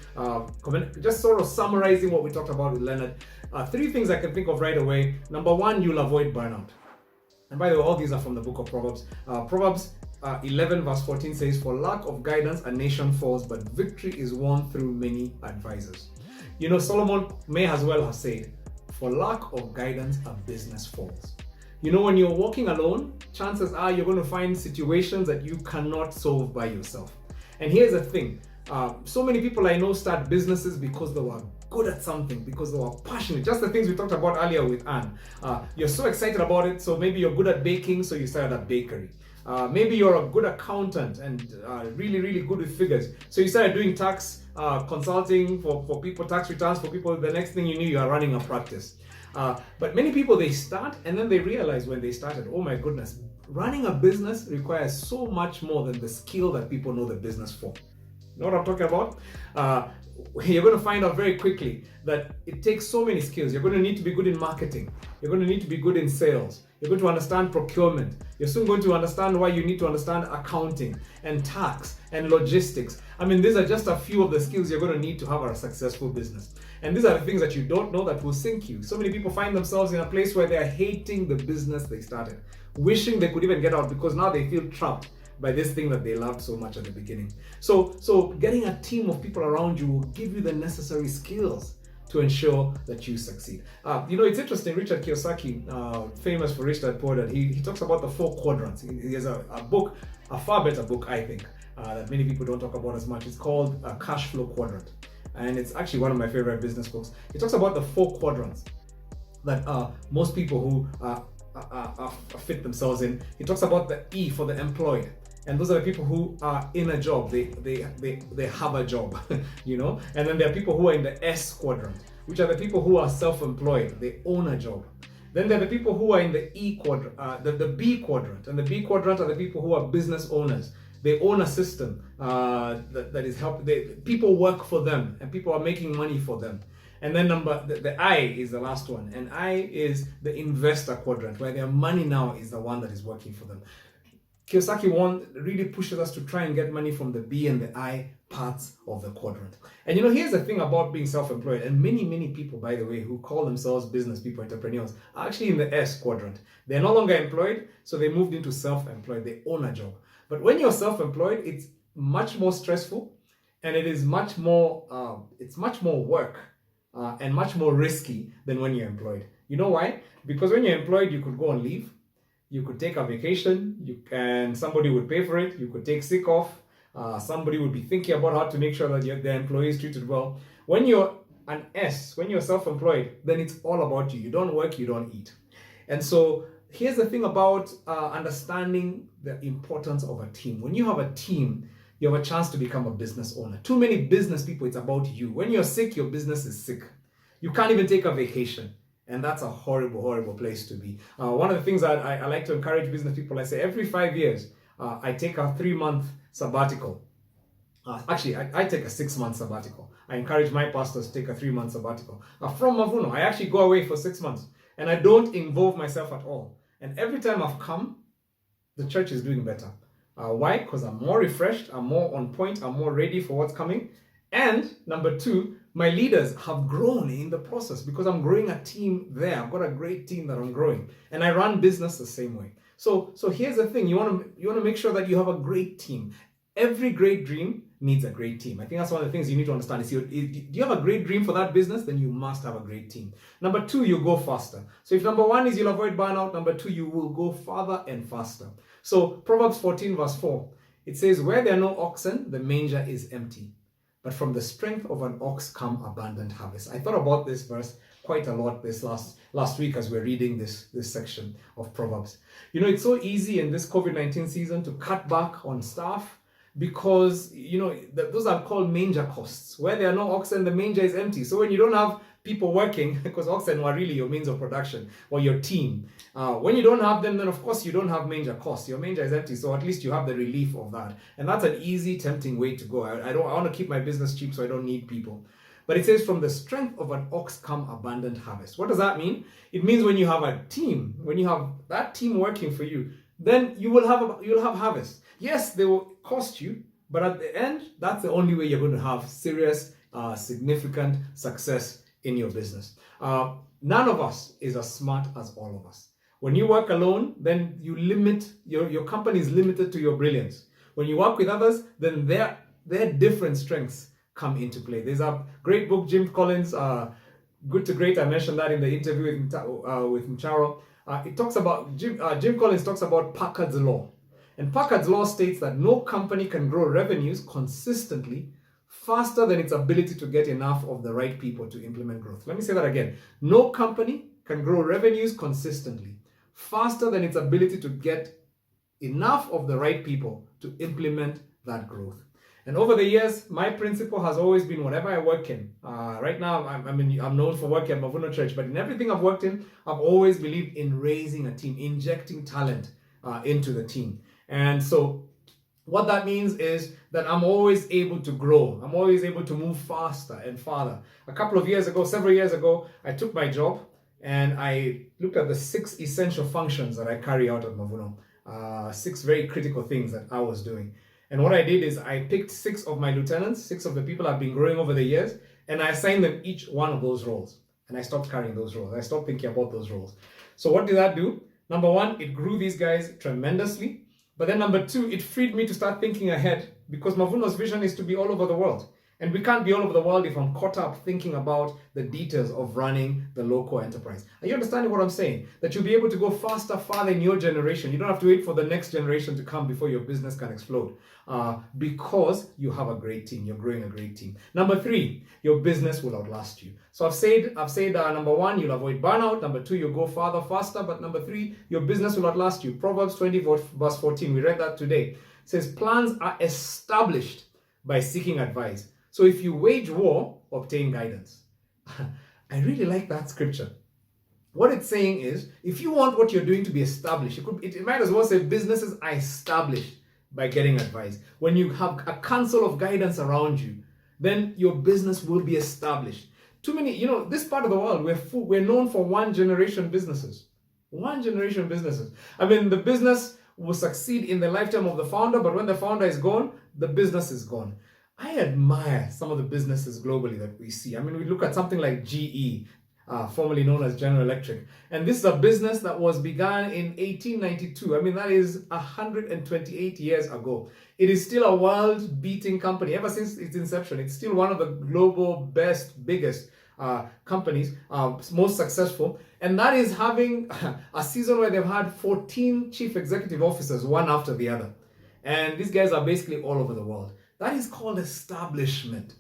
just sort of summarizing what we talked about with Leonard. 3 things I can think of right away. Number 1, you'll avoid burnout. And by the way, all these are from the book of Proverbs. Proverbs 11 verse 14 says, for lack of guidance, a nation falls, but victory is won through many advisors. You know, Solomon may as well have said, for lack of guidance, a business falls. You know, when you're walking alone, chances are you're going to find situations that you cannot solve by yourself. And here's the thing. So many people I know start businesses because they were good at something, because they were passionate. Just the things we talked about earlier with Anne. You're so excited about it, so maybe you're good at baking, so you started a bakery. Maybe you're a good accountant and really, really good with figures. So you started doing tax consulting for people, tax returns for people. The next thing you knew, you are running a practice. But many people, they start and then they realize when they started, oh my goodness, running a business requires so much more than the skill that people know the business for. You know what I'm talking about? You're going to find out very quickly that it takes so many skills. You're going to need to be good in marketing. You're going to need to be good in sales. You're going to understand procurement. You're soon going to understand why you need to understand accounting and tax and logistics. I mean, these are just a few of the skills you're going to need to have a successful business. And these are the things that you don't know that will sink you. So many people find themselves in a place where they're hating the business they started, wishing they could even get out because now they feel trapped by this thing that they loved so much at the beginning. So getting a team of people around you will give you the necessary skills to ensure that you succeed. You know, it's interesting, Richard Kiyosaki, famous for Rich Dad Poor Dad, he talks about the 4 quadrants. He has a book, a far better book, I think, that many people don't talk about as much. It's called Cash Flow Quadrant. And it's actually one of my favorite business books. He talks about the 4 quadrants that most people who fit themselves in. He talks about the E for the employed. And those are the people who are in a job, they have a job, you know. And then there are people who are in the S quadrant, which are the people who are self-employed, they own a job. Then there are the people who are in the E quadrant, the B quadrant, and the B quadrant are the people who are business owners. They own a system that is helping. People work for them, and people are making money for them. And then the I is the last one, and I is the investor quadrant, where their money now is the one that is working for them. Kiyosaki really pushes us to try and get money from the B and the I parts of the quadrant. And you know, here's the thing about being self-employed, and many people, by the way, who call themselves business people, entrepreneurs, are actually in the S quadrant. They're no longer employed, so they moved into self-employed. They own a job. But when you're self-employed, it's much more stressful, and it is much more, it's much more work and much more risky than when you're employed. You know why? Because when you're employed, you could go on leave. You could take a vacation, somebody would pay for it. You could take sick off. Somebody would be thinking about how to make sure that their employee is treated well. When you're an S, when you're self-employed, then it's all about you. You don't work, you don't eat. And so here's the thing about understanding the importance of a team. When you have a team, you have a chance to become a business owner. Too many business people, it's about you. When you're sick, your business is sick. You can't even take a vacation. And that's a horrible place to be. One of the things that I like to encourage business people, I say every 5 years, I take a 3-month sabbatical. Actually, I take a 6-month sabbatical. I encourage my pastors to take a 3-month sabbatical. From Mavuno, I actually go away for 6 months and I don't involve myself at all. And every time I've come, the church is doing better. Why? Because I'm more refreshed, I'm more on point, I'm more ready for what's coming. And number 2, my leaders have grown in the process because I'm growing a team there. I've got a great team that I'm growing. And I run business the same way. So here's the thing. You want to make sure that you have a great team. Every great dream needs a great team. I think that's one of the things you need to understand. Is do you have a great dream for that business? Then you must have a great team. Number 2, you go faster. So if number 1 is you'll avoid burnout, number 2, you will go farther and faster. So Proverbs 14 verse 4, it says, where there are no oxen, the manger is empty. But from the strength of an ox come abundant harvest. I thought about this verse quite a lot this last week as we're reading this section of Proverbs. You know, it's so easy in this COVID-19 season to cut back on staff because, you know, those are called manger costs. Where there are no oxen, the manger is empty. So when you don't have people working, because oxen were really your means of production or your team, when you don't have them, then of course you don't have manger costs. Your manger is empty, so at least you have the relief of that. And that's an easy, tempting way to go. I want to keep my business cheap, so I don't need people. But it says, from the strength of an ox come abundant harvest. What does that mean? It means when you have a team, when you have that team working for you, then you'll have harvest. Yes, they will cost you, but at the end, that's the only way you're going to have serious, significant success in your business. None of us is as smart as all of us. When you work alone, then you limit, your company is limited to your brilliance. When you work with others, then their different strengths come into play. There's a great book, Jim Collins, Good to Great. I mentioned that in the interview with Mcharo. It talks about, Jim Collins talks about Packard's Law. And Packard's Law states that no company can grow revenues consistently faster than its ability to get enough of the right people to implement growth. Let me say that again. No company can grow revenues consistently faster than its ability to get enough of the right people to implement that growth. And over the years, my principle has always been whatever I work in. Right now, I'm known for working at Mavuno Church, but in everything I've worked in, I've always believed in raising a team, injecting talent into the team. And so what that means is that I'm always able to grow. I'm always able to move faster and farther. Several years ago, I took my job and I looked at the 6 essential functions that I carry out at Mavuno. 6 very critical things that I was doing. And what I did is I picked 6 of my lieutenants, 6 of the people I've been growing over the years, and I assigned them each one of those roles. And I stopped carrying those roles. I stopped thinking about those roles. So what did that do? Number 1, it grew these guys tremendously. But then number 2, it freed me to start thinking ahead because Mavuno's vision is to be all over the world. And we can't be all over the world if I'm caught up thinking about the details of running the local enterprise. Are you understanding what I'm saying? That you'll be able to go faster, farther in your generation. You don't have to wait for the next generation to come before your business can explode. Because you have a great team. You're growing a great team. Number 3, your business will outlast you. So I've said number 1, you'll avoid burnout. Number 2, you'll go farther, faster. But number 3, your business will outlast you. Proverbs 20 verse 14. We read that today. It says, plans are established by seeking advice. So if you wage war, obtain guidance. I really like that scripture. What it's saying is, if you want what you're doing to be established, it might as well say businesses are established by getting advice. When you have a council of guidance around you, then your business will be established. Too many, this part of the world, we're known for one generation businesses. One generation businesses. I mean, the business will succeed in the lifetime of the founder, but when the founder is gone, the business is gone. I admire some of the businesses globally that we see. I mean, we look at something like GE, formerly known as General Electric. And this is a business that was begun in 1892. I mean, that is 128 years ago. It is still a world-beating company. Ever since its inception, it's still one of the global biggest companies, most successful. And that is having a season where they've had 14 chief executive officers, one after the other. And these guys are basically all over the world. That is called establishment.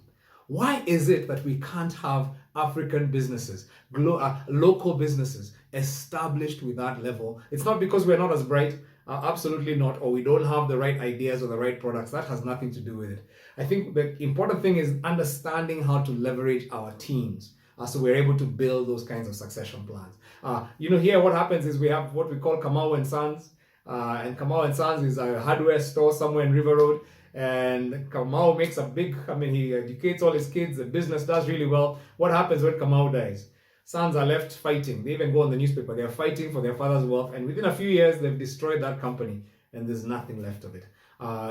Why is it that we can't have African businesses, local businesses established with that level? It's not because we're not as bright, absolutely not, or we don't have the right ideas or the right products. That has nothing to do with it. I think the important thing is understanding how to leverage our teams. So we're able to build those kinds of succession plans. Here what happens is we have what we call Kamau and Sons. And Kamau and Sons is a hardware store somewhere in River Road. and Kamau makes he educates all his kids, the business does really well. What happens when Kamau dies? Sons are left fighting. They even go on the newspaper. They're fighting for their father's wealth, and within a few years, they've destroyed that company, and there's nothing left of it.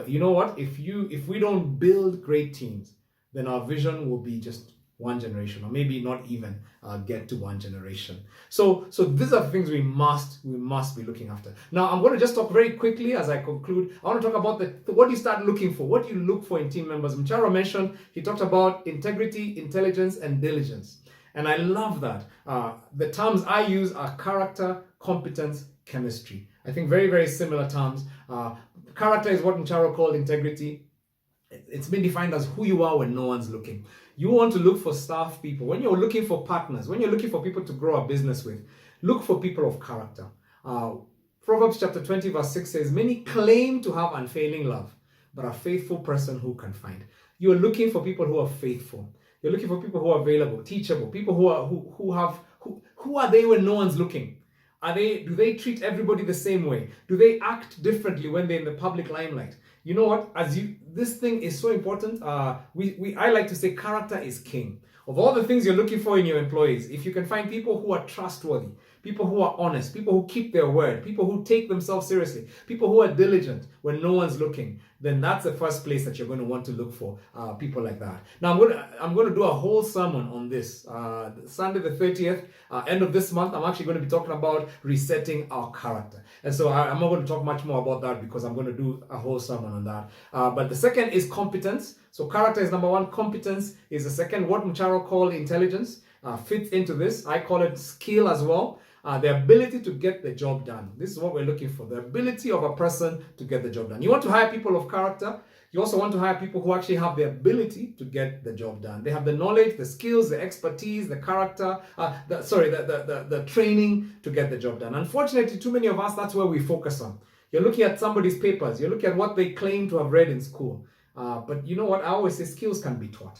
You know what? If we don't build great teams, then our vision will be just one generation, or maybe not even get to one generation. So these are the things we must be looking after. Now, I'm going to just talk very quickly as I conclude. I want to talk about what you start looking for, what you look for in team members. Mcharo mentioned, he talked about integrity, intelligence, and diligence. And I love that. The terms I use are character, competence, chemistry. I think very, very similar terms. Character is what Mcharo called integrity. It's been defined as who you are when no one's looking. You want to look for staff people. When you're looking for partners, when you're looking for people to grow a business with, look for people of character. Proverbs chapter 20 verse 6 says, many claim to have unfailing love, but a faithful person who can find. You're looking for people who are faithful. You're looking for people who are available, teachable, people who are they when no one's looking? Do they treat everybody the same way? Do they act differently when they're in the public limelight? You know what? This thing is so important. I like to say character is king. Of all the things you're looking for in your employees, if you can find people who are trustworthy, people who are honest, people who keep their word, people who take themselves seriously, people who are diligent when no one's looking, then that's the first place that you're going to want to look for people like that. Now, I'm going to do a whole sermon on this. Sunday the 30th, end of this month, I'm actually going to be talking about resetting our character. And so I'm not going to talk much more about that because I'm going to do a whole sermon on that. But the second is competence. So character is number one. Competence is the second. What Mcharo called intelligence fits into this. I call it skill as well. The ability to get the job done. This is what we're looking for. The ability of a person to get the job done. You want to hire people of character. You also want to hire people who actually have the ability to get the job done. They have the knowledge, the skills, the expertise, the character, the training to get the job done. Unfortunately, too many of us, that's where we focus on. You're looking at somebody's papers. You're looking at what they claim to have read in school. But you know what? I always say skills can be taught.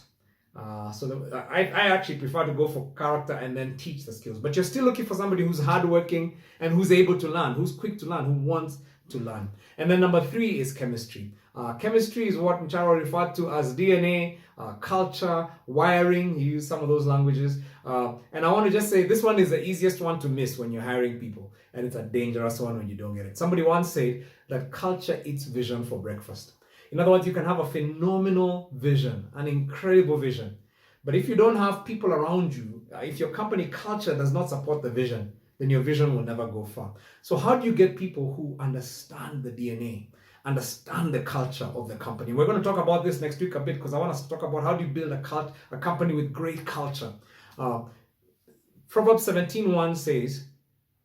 I actually prefer to go for character and then teach the skills. But you're still looking for somebody who's hardworking and who's able to learn, who's quick to learn, who wants to learn. And then number three is chemistry. Chemistry is what Mcharo referred to as DNA, culture, wiring. He used some of those languages. And I want to just say this one is the easiest one to miss when you're hiring people. And it's a dangerous one when you don't get it. Somebody once said that culture eats vision for breakfast. In other words, you can have a phenomenal vision, an incredible vision. But if you don't have people around you, if your company culture does not support the vision, then your vision will never go far. So how do you get people who understand the DNA, understand the culture of the company? We're going to talk about this next week a bit because I want us to talk about how do you build a company with great culture. Proverbs 17:1 says,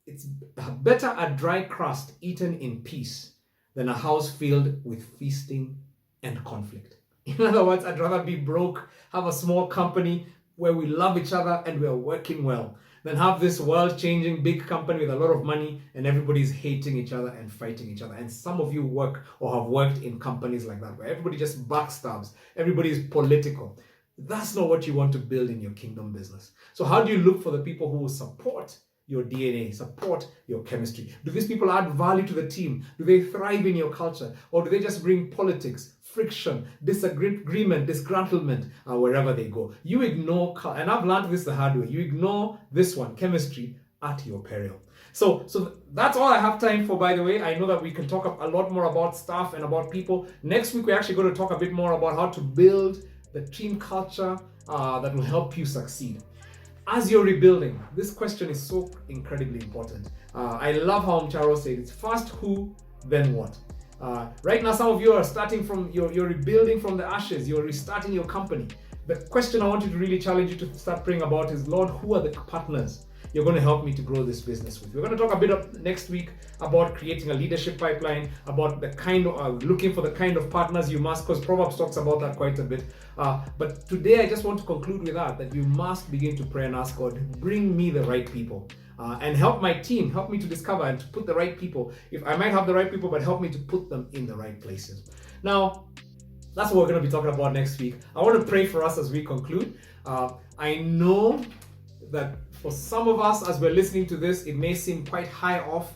it's better a dry crust eaten in peace than a house filled with feasting and conflict. In other words, I'd rather be broke, have a small company where we love each other and we're working well, than have this world-changing big company with a lot of money and everybody's hating each other and fighting each other. And some of you work or have worked in companies like that, where everybody just backstabs, everybody is political. That's not what you want to build in your kingdom business. So how do you look for the people who will support your DNA, support your chemistry? Do these people add value to the team? Do they thrive in your culture? Or do they just bring politics, friction, disagreement, disgruntlement wherever they go? You ignore, and I've learned this the hard way, you ignore this one, chemistry, at your peril. So that's all I have time for, by the way. I know that we can talk a lot more about staff and about people. Next week, we're actually going to talk a bit more about how to build the team culture that will help you succeed. As you're rebuilding, this question is so incredibly important. I love how Mcharo said it's first who, then what. Right now, some of you are starting from, you're rebuilding from the ashes, you're restarting your company. The question I want you to really challenge you to start praying about is, Lord, who are the partners you're going to help me to grow this business with? We're going to talk a bit next week about creating a leadership pipeline, about the kind of, looking for the kind of partners you must, because Proverbs talks about that quite a bit. But today I just want to conclude with that you must begin to pray and ask God, bring me the right people. And help my team, help me to discover and to put the right people. If I might have the right people, but help me to put them in the right places. Now, that's what we're going to be talking about next week. I want to pray for us as we conclude. I know that for some of us, as we're listening to this, it may seem quite high off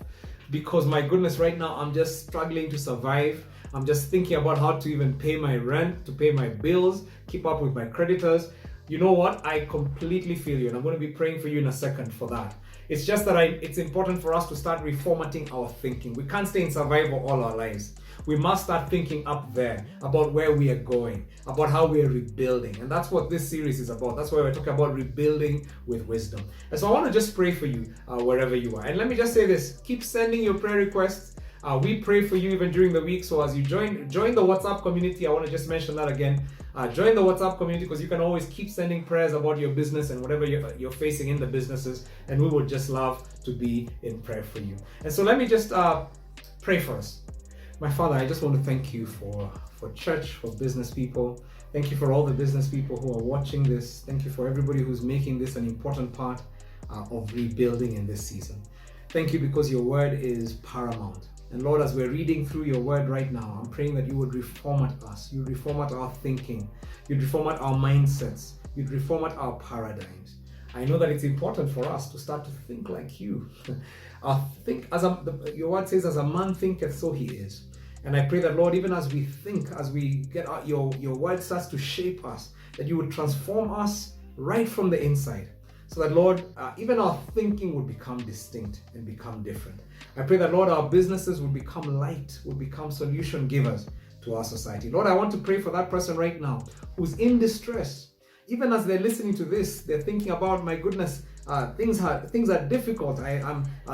because, my goodness, right now I'm just struggling to survive. I'm just thinking about how to even pay my rent, to pay my bills, keep up with my creditors. You know what? I completely feel you, and I'm going to be praying for you in a second for that. It's just that it's important for us to start reformatting our thinking. We can't stay in survival all our lives. We must start thinking up there about where we are going, about how we are rebuilding. And that's what this series is about. That's why we're talking about rebuilding with wisdom. And so I want to just pray for you wherever you are. And let me just say this, keep sending your prayer requests. We pray for you even during the week. So as you join the WhatsApp community, I want to just mention that again. Join the WhatsApp community because you can always keep sending prayers about your business and whatever you're facing in the businesses. And we would just love to be in prayer for you. And so let me just pray for us. My Father, I just want to thank you for church, for business people. Thank you for all the business people who are watching this. Thank you for everybody who's making this an important part of rebuilding in this season. Thank you because your word is paramount. And Lord, as we're reading through your word right now, I'm praying that you would reformat us. You'd reformat our thinking. You'd reformat our mindsets. You'd reformat our paradigms. I know that it's important for us to start to think like you. Your word says, as a man thinketh, so he is. And I pray that, Lord, even as we think, as we get out, your word starts to shape us, that you would transform us right from the inside. So that, Lord, even our thinking would become distinct and become different. I pray that, Lord, our businesses would become light, would become solution givers to our society. Lord, I want to pray for that person right now who's in distress. Even as they're listening to this, they're thinking about, my goodness, things are difficult.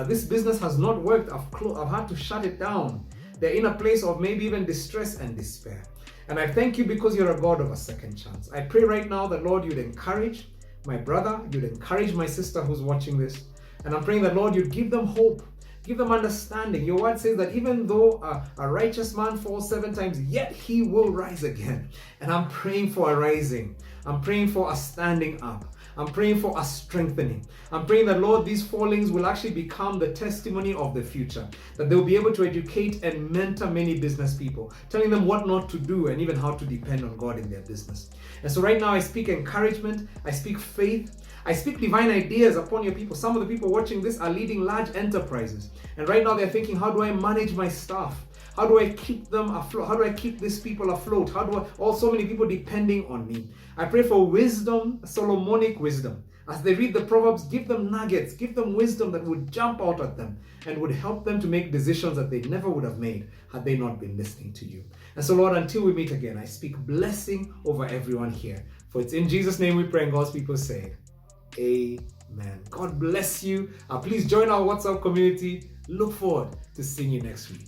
This business has not worked. I've had to shut it down. They're in a place of maybe even distress and despair. And I thank you because you're a God of a second chance. I pray right now that, Lord, you'd encourage my brother, you'd encourage my sister who's watching this. And I'm praying that, Lord, you'd give them hope, give them understanding. Your word says that even though a righteous man falls 7 times, yet he will rise again. And I'm praying for a rising. I'm praying for a standing up. I'm praying for a strengthening. I'm praying that, Lord, these fallings will actually become the testimony of the future, that they'll be able to educate and mentor many business people, telling them what not to do and even how to depend on God in their business. And so right now I speak encouragement, I speak faith, I speak divine ideas upon your people. Some of the people watching this are leading large enterprises. And right now they're thinking, how do I manage my staff? How do I keep them afloat? How do I keep these people afloat? How do so many people depending on me? I pray for wisdom, Solomonic wisdom. As they read the Proverbs, give them nuggets, give them wisdom that would jump out at them and would help them to make decisions that they never would have made had they not been listening to you. And so, Lord, until we meet again, I speak blessing over everyone here. For it's in Jesus' name we pray, and God's people say, amen. God bless you. Please join our WhatsApp community. Look forward to seeing you next week.